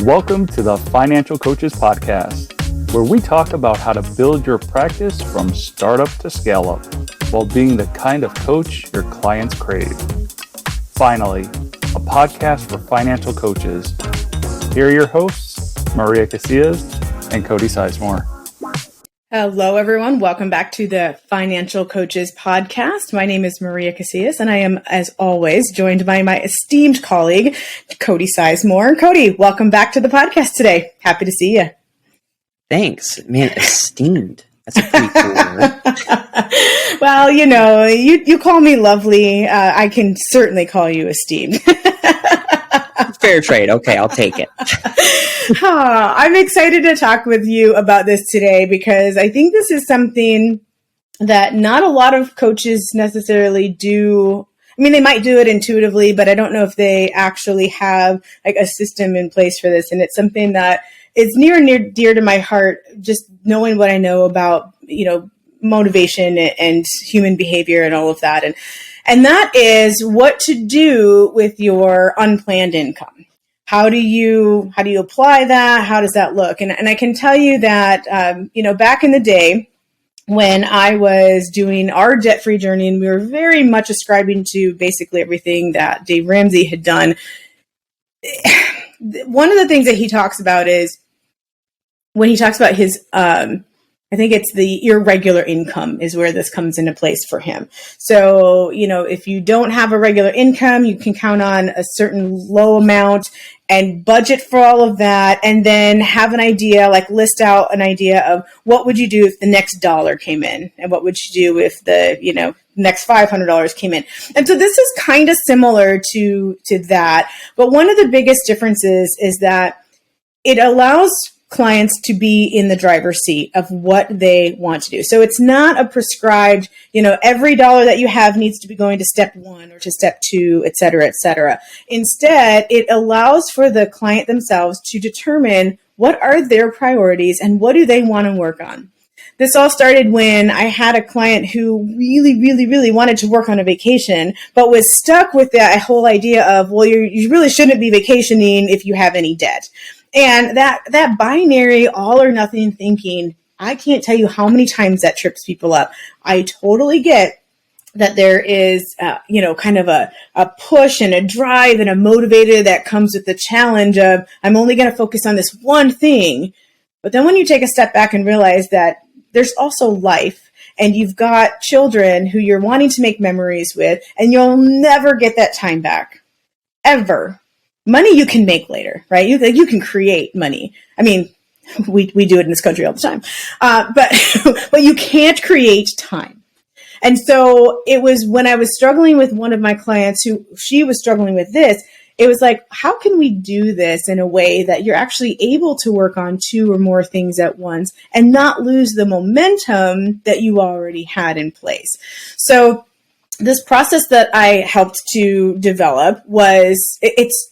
Welcome to the Financial Coaches Podcast, where we talk about how to build your practice from startup to scale up while being the kind of coach your clients crave. Finally, a podcast for financial coaches. Here are your hosts, Maria Casillas and Cody Sizemore. Hello, everyone. Welcome back to the Financial Coaches Podcast. My name is Maria Casillas, and I am, as always, joined by my esteemed colleague, Cody Sizemore. Cody, welcome back to the podcast today. Happy to see you. Thanks. Man, esteemed. That's a pretty cool word. Well, you call me lovely. I can certainly call you esteemed. Fair trade. Okay, I'll take it. I'm excited to talk with you about this today because I think this is something that not a lot of coaches necessarily do. I mean, they might do it intuitively, but I don't know if they actually have like a system in place for this. And it's something that is near and dear to my heart, just knowing what I know about, motivation and human behavior and all of that. And that is what to do with your unplanned income. How do you apply that? How does that look? And I can tell you that, back in the day when I was doing our debt-free journey and we were very much ascribing to basically everything that Dave Ramsey had done, one of the things that he talks about is when he talks about his, I think it's the irregular income is where this comes into place for him. So, if you don't have a regular income, you can count on a certain low amount and budget for all of that. And then have an idea, like list out an idea of what would you do if the next dollar came in? And what would you do if the, next $500 came in? And so this is kind of similar to that. But one of the biggest differences is that it allows clients to be in the driver's seat of what they want to do. So it's not a prescribed, every dollar that you have needs to be going to step 1 or to step 2, et cetera, et cetera. Instead, it allows for the client themselves to determine what are their priorities and what do they want to work on. This all started when I had a client who really, really, really wanted to work on a vacation, but was stuck with that whole idea of, well, you really shouldn't be vacationing if you have any debt. And that binary all or nothing thinking, I can't tell you how many times that trips people up. I totally get that there is, kind of a push and a drive and a motivator that comes with the challenge of, I'm only going to focus on this one thing. But then when you take a step back and realize that there's also life and you've got children who you're wanting to make memories with, and you'll never get that time back, ever. Money you can make later, right? You can create money. I mean, we do it in this country all the time, but you can't create time. And so it was when I was struggling with one of my clients she was struggling with this. It was like, how can we do this in a way that you're actually able to work on 2 or more things at once and not lose the momentum that you already had in place? So this process that I helped to develop it's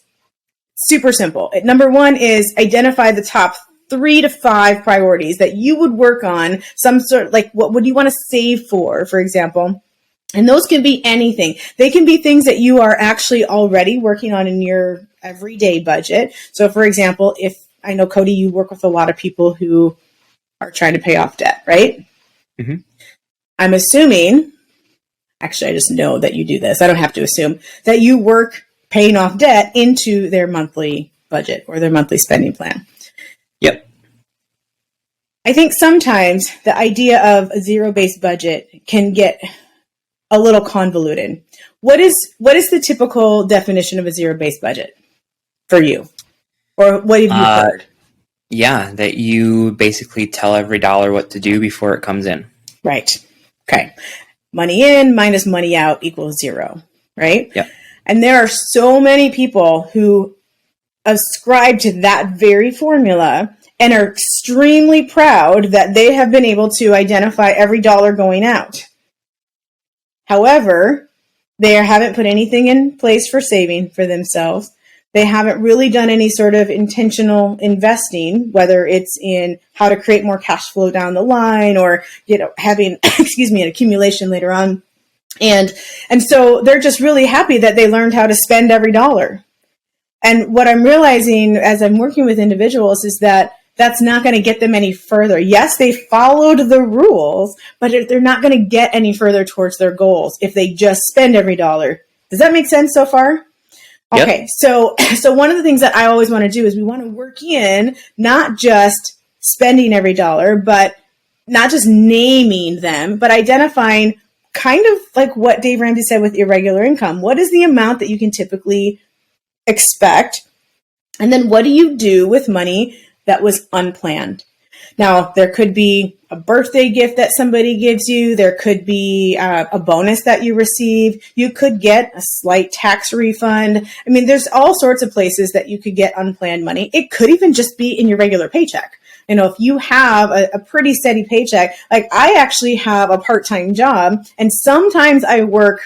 super simple. Number 1 is identify the top 3 to 5 priorities that you would work on, some sort like what would you want to save for example. And those can be anything. They can be things that you are actually already working on in your everyday budget. So for example, if I know, Cody, you work with a lot of people who are trying to pay off debt, right? Mm-hmm. I'm assuming, actually, I just know that you do this. I don't have to assume that you work paying off debt into their monthly budget or their monthly spending plan. Yep. I think sometimes the idea of a zero-based budget can get a little convoluted. What is the typical definition of a zero-based budget for you? Or what have you heard? Yeah, that you basically tell every dollar what to do before it comes in. Right. Okay. Money in minus money out equals 0, right? Yep. And there are so many people who ascribe to that very formula and are extremely proud that they have been able to identify every dollar going out. However, they haven't put anything in place for saving for themselves. They haven't really done any sort of intentional investing, whether it's in how to create more cash flow down the line or, having, an accumulation later on. And so they're just really happy that they learned how to spend every dollar. And what I'm realizing as I'm working with individuals is that that's not going to get them any further. Yes, they followed the rules, but they're not going to get any further towards their goals if they just spend every dollar. Does that make sense so far? Yep. Okay, so one of the things that I always want to do is we want to work in not just spending every dollar, but not just naming them, but identifying kind of like what Dave Ramsey said with irregular income. What is the amount that you can typically expect? And then what do you do with money that was unplanned? Now, there could be a birthday gift that somebody gives you. There could be a bonus that you receive. You could get a slight tax refund. I mean, there's all sorts of places that you could get unplanned money. It could even just be in your regular paycheck. You know, if you have a pretty steady paycheck, like I actually have a part-time job, and sometimes I work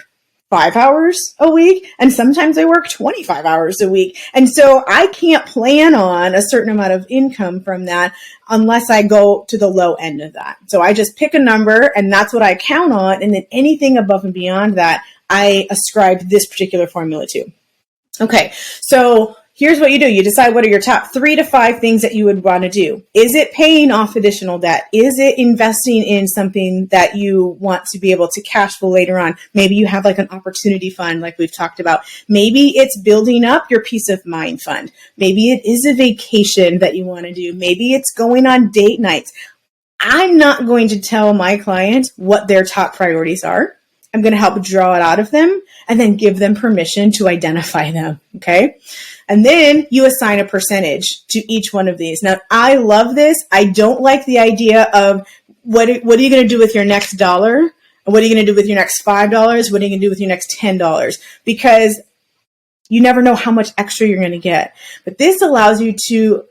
5 hours a week, and sometimes I work 25 hours a week. And so I can't plan on a certain amount of income from that unless I go to the low end of that. So I just pick a number, and that's what I count on. And then anything above and beyond that, I ascribe this particular formula to. Okay, so here's what you do. You decide what are your top 3 to 5 things that you would want to do. Is it paying off additional debt? Is it investing in something that you want to be able to cash flow later on? Maybe you have like an opportunity fund like we've talked about. Maybe it's building up your peace of mind fund. Maybe it is a vacation that you want to do. Maybe it's going on date nights. I'm not going to tell my client what their top priorities are. I'm going to help draw it out of them and then give them permission to identify them. Okay. And then you assign a percentage to each one of these. Now, I love this. I don't like the idea of what are you going to do with your next dollar? What are you going to do with your next $5? What are you going to do with your next $10? Because you never know how much extra you're going to get. But this allows you to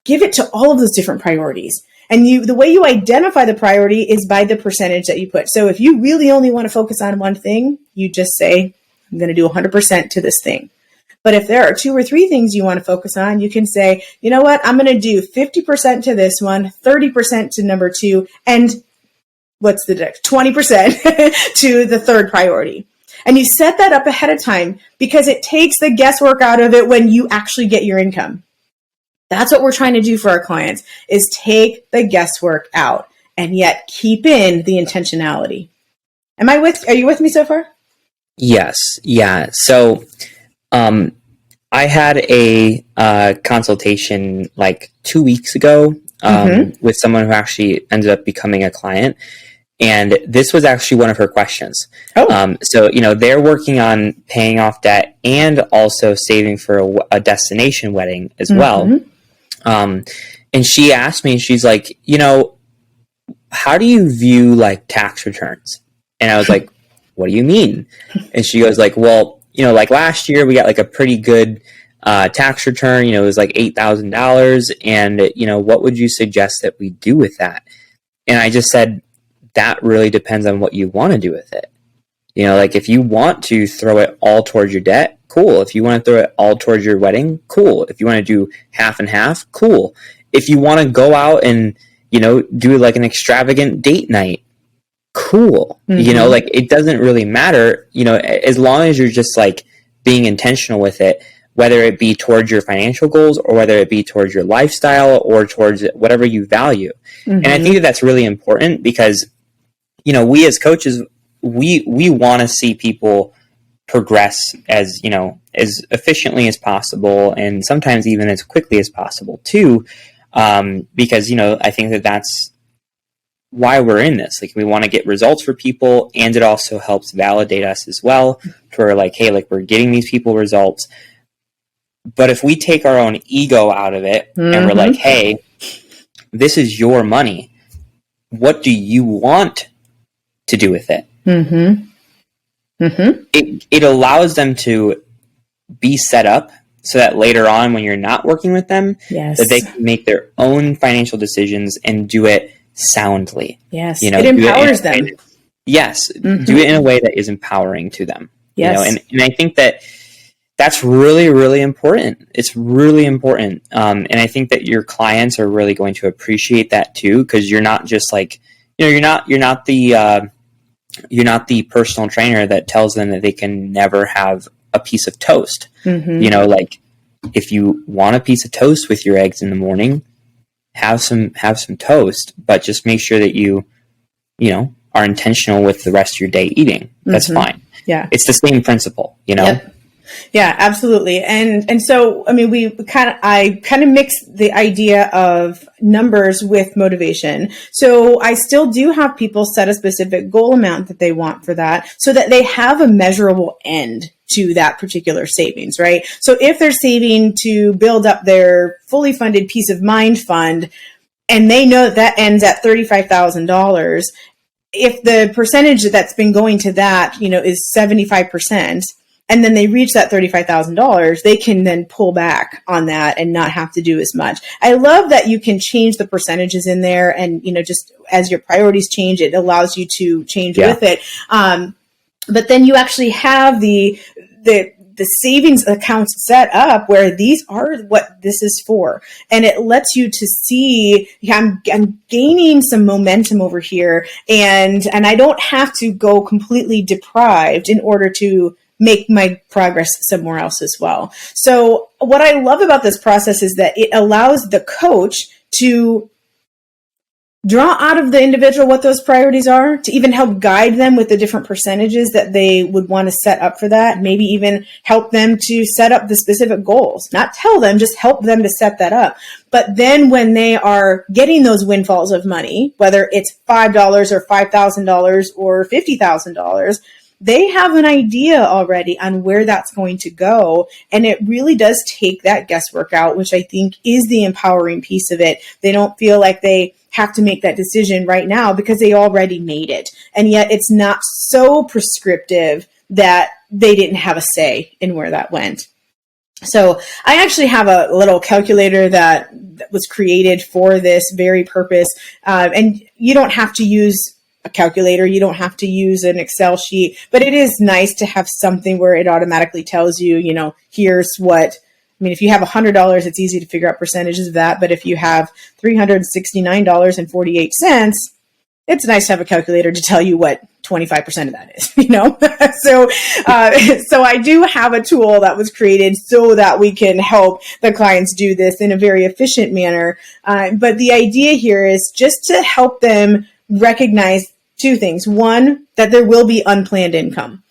give it to all of those different priorities. And the way you identify the priority is by the percentage that you put. So if you really only want to focus on one thing, you just say, I'm going to do 100% to this thing. But if there are 2 or 3 things you want to focus on, you can say, you know what, I'm going to do 50% to this one, 30% to number 2, and what's the next? 20% to the third priority. And you set that up ahead of time because it takes the guesswork out of it when you actually get your income. That's what we're trying to do for our clients, is take the guesswork out and yet keep in the intentionality. Are you with me so far? Yes. Yeah. So, I had a consultation like 2 weeks ago with someone who actually ended up becoming a client. And this was actually one of her questions. Oh. So, they're working on paying off debt and also saving for a destination wedding as well. And she asked me, she's like, how do you view like tax returns? And I was like, what do you mean? And she goes like, well, like last year we got like a pretty good tax return, it was like $8,000. And, what would you suggest that we do with that? And I just said, that really depends on what you want to do with it. Like if you want to throw it all towards your debt, cool. If you want to throw it all towards your wedding, cool. If you want to do half and half, cool. If you want to go out and, do like an extravagant date night, cool. Like it doesn't really matter, as long as you're just like being intentional with it, whether it be towards your financial goals or whether it be towards your lifestyle or towards whatever you value. And I think that that's really important because, we as coaches, we want to see people progress as efficiently as possible and sometimes even as quickly as possible too. Because, I think that that's why we're in this. Like we want to get results for people, and it also helps validate us as well for like, hey, like we're getting these people results. But if we take our own ego out of it and we're like, hey, this is your money. What do you want to do with it? It allows them to be set up so that later on when you're not working with them, that they can make their own financial decisions and do it soundly. Yes. It empowers them. Yes. Do it in a way that is empowering to them. Yes. And I think that that's really, really important. It's really important. And I think that your clients are really going to appreciate that too, because you're not just like, you're not the personal trainer that tells them that they can never have a piece of toast. Like if you want a piece of toast with your eggs in the morning, have some toast, but just make sure that you are intentional with the rest of your day eating. That's fine. Yeah. It's the same principle, Yep. Yeah, absolutely. And so, I mean, I kind of mix the idea of numbers with motivation. So I still do have people set a specific goal amount that they want for that so that they have a measurable end to that particular savings, right? So if they're saving to build up their fully funded peace of mind fund, and they know that ends at $35,000, if the percentage that's been going to that, is 75%, and then they reach that $35,000, they can then pull back on that and not have to do as much. I love that you can change the percentages in there, and just as your priorities change, it allows you to change with it. But then you actually have the savings accounts set up where these are what this is for. And it lets you to see, I'm gaining some momentum over here, and I don't have to go completely deprived in order to make my progress somewhere else as well. So what I love about this process is that it allows the coach to draw out of the individual what those priorities are, to even help guide them with the different percentages that they would want to set up for that, maybe even help them to set up the specific goals. Not tell them, just help them to set that up. But then when they are getting those windfalls of money, whether it's $5 or $5,000 or $50,000, they have an idea already on where that's going to go. And it really does take that guesswork out, which I think is the empowering piece of it. They don't feel like they have to make that decision right now because they already made it. And yet it's not so prescriptive that they didn't have a say in where that went. So I actually have a little calculator that was created for this very purpose. And you don't have to use a calculator. You don't have to use an Excel sheet, but it is nice to have something where it automatically tells you, here's what, if you have $100, it's easy to figure out percentages of that. But if you have $369.48, it's nice to have a calculator to tell you what 25% of that is, So I do have a tool that was created so that we can help the clients do this in a very efficient manner. But the idea here is just to help them recognize two things. One, that there will be unplanned income.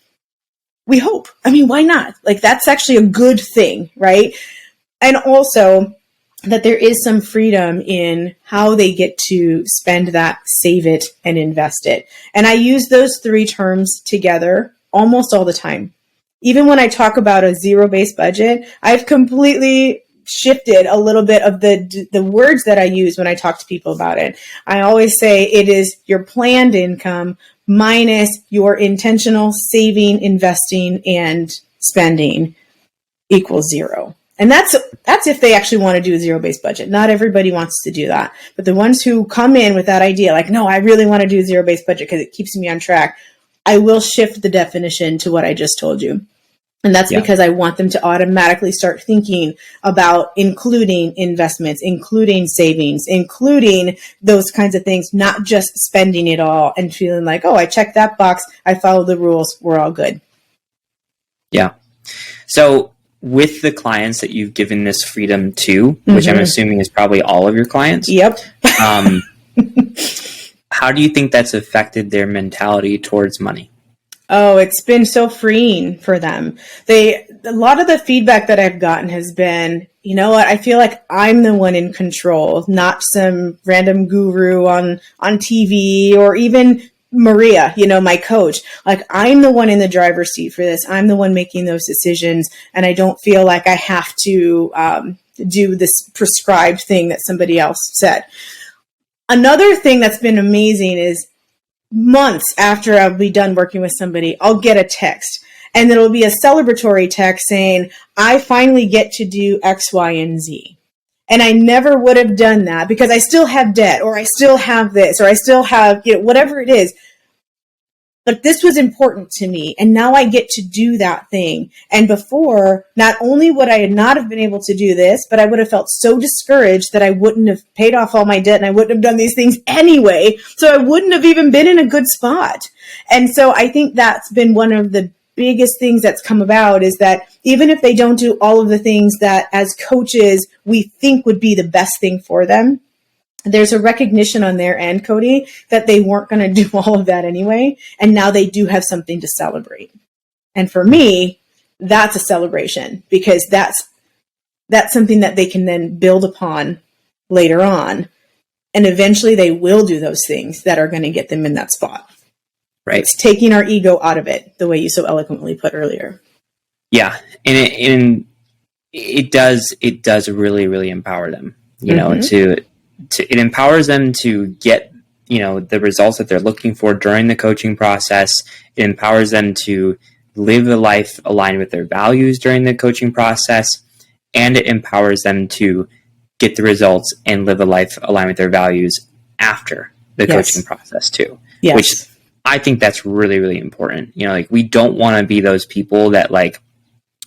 We hope. Why not? That's actually a good thing, right? And also that there is some freedom in how they get to spend that, save it, and invest it. And I use those three terms together almost all the time. Even when I talk about a zero-based budget, I've completely shifted a little bit of the words that I use when I talk to people about it. I always say it is your planned income minus your intentional saving, investing, and spending equals zero. And that's if they actually want to do a zero-based budget. Not everybody wants to do that. But the ones who come in with that idea, no, I really want to do a zero-based budget because it keeps me on track, I will shift the definition to what I just told you. And that's because I want them to automatically start thinking about including investments, including savings, including those kinds of things, not just spending it all and feeling like, oh, I checked that box, I followed the rules, we're all good. Yeah. So with the clients that you've given this freedom to, which I'm assuming is probably all of your clients. Yep. How do you think that's affected their mentality towards money? Oh, it's been so freeing for them. A lot of the feedback that I've gotten has been, you know what, I feel like I'm the one in control, not some random guru on TV or even Maria, my coach. I'm the one in the driver's seat for this. I'm the one making those decisions. And I don't feel like I have to do this prescribed thing that somebody else said. Another thing that's been amazing is months after I'll be done working with somebody, I'll get a text and it'll be a celebratory text saying, I finally get to do X, Y, and Z. And I never would have done that because I still have debt or I still have this or I still have, whatever it is. But this was important to me. And now I get to do that thing. And before, not only would I not have been able to do this, but I would have felt so discouraged that I wouldn't have paid off all my debt and I wouldn't have done these things anyway. So I wouldn't have even been in a good spot. And so I think that's been one of the biggest things that's come about is that even if they don't do all of the things that as coaches we think would be the best thing for them, there's a recognition on their end, Cody, that they weren't going to do all of that anyway. And now they do have something to celebrate. And for me, that's a celebration, because that's something that they can then build upon later on. And eventually they will do those things that are going to get them in that spot. Right. It's taking our ego out of it, the way you so eloquently put earlier. Yeah. And it does really, really empower them, you know, it empowers them to get, you know, the results that they're looking for during the coaching process. It empowers them to live a life aligned with their values during the coaching process. And it empowers them to get the results and live a life aligned with their values after the coaching process too. Yes. Which I think that's really, really important. You know, like, we don't want to be those people that, like,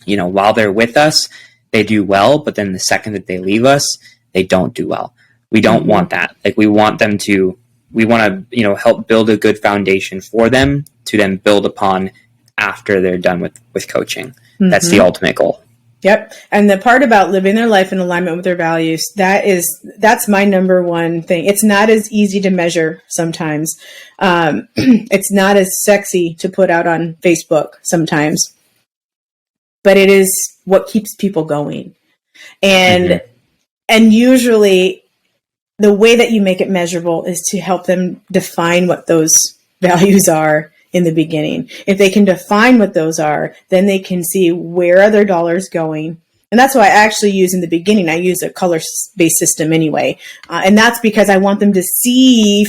you know, while they're with us, they do well, but then the second that they leave us, they don't do well. We don't want that. Like, we want to, you know, help build a good foundation for them to then build upon after they're done with coaching. That's the ultimate goal. Yep. And the part about living their life in alignment with their values, that's my number one thing. It's not as easy to measure sometimes. It's not as sexy to put out on Facebook sometimes, but it is what keeps people going. And usually the way that you make it measurable is to help them define what those values are in the beginning. If they can define what those are, then they can see where are their dollars going. And that's why I actually use in the beginning, I use a color-based system anyway. And that's because I want them to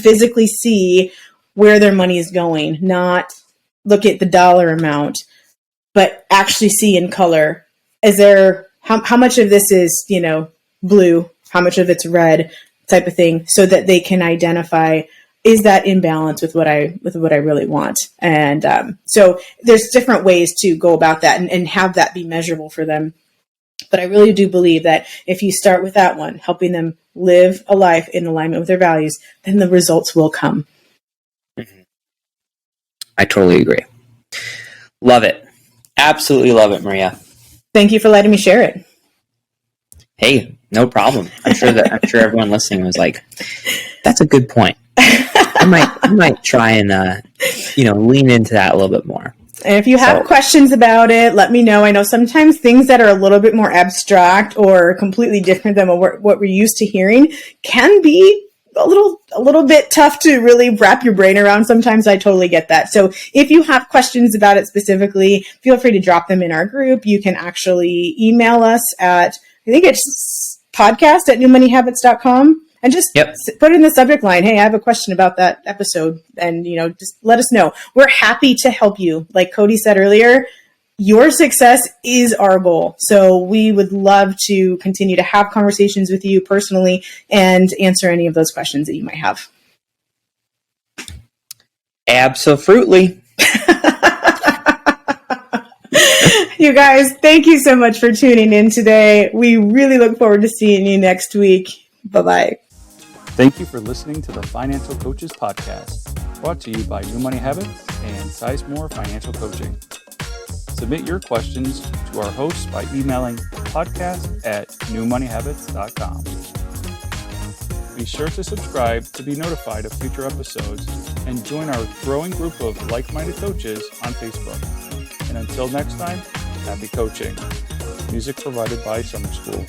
physically see where their money is going, not look at the dollar amount, but actually see in color. How much of this is, you know, blue? How much of it's red, type of thing, so that they can identify, is that in balance with what I really want? And so there's different ways to go about that and have that be measurable for them. But I really do believe that if you start with that one, helping them live a life in alignment with their values, then the results will come. I totally agree. Love it. Absolutely love it, Maria. Thank you for letting me share it. Hey, no problem. I'm sure everyone listening was like, that's a good point. I might try and lean into that a little bit more. And if you have questions about it, let me know. I know sometimes things that are a little bit more abstract or completely different than what we're used to hearing can be a little bit tough to really wrap your brain around. Sometimes I totally get that. So if you have questions about it specifically, feel free to drop them in our group. You can actually email us at, I think it's podcast@newmoneyhabits.com. And just put in the subject line, hey, I have a question about that episode. And, just let us know. We're happy to help you. Like Cody said earlier, your success is our goal. So we would love to continue to have conversations with you personally and answer any of those questions that you might have. Absolutely. You guys, thank you so much for tuning in today. We really look forward to seeing you next week. Bye-bye. Thank you for listening to the Financial Coaches Podcast, brought to you by New Money Habits and Sizemore Financial Coaching. Submit your questions to our hosts by emailing podcast@newmoneyhabits.com. Be sure to subscribe to be notified of future episodes and join our growing group of like-minded coaches on Facebook. And until next time, happy coaching. Music provided by Summer School.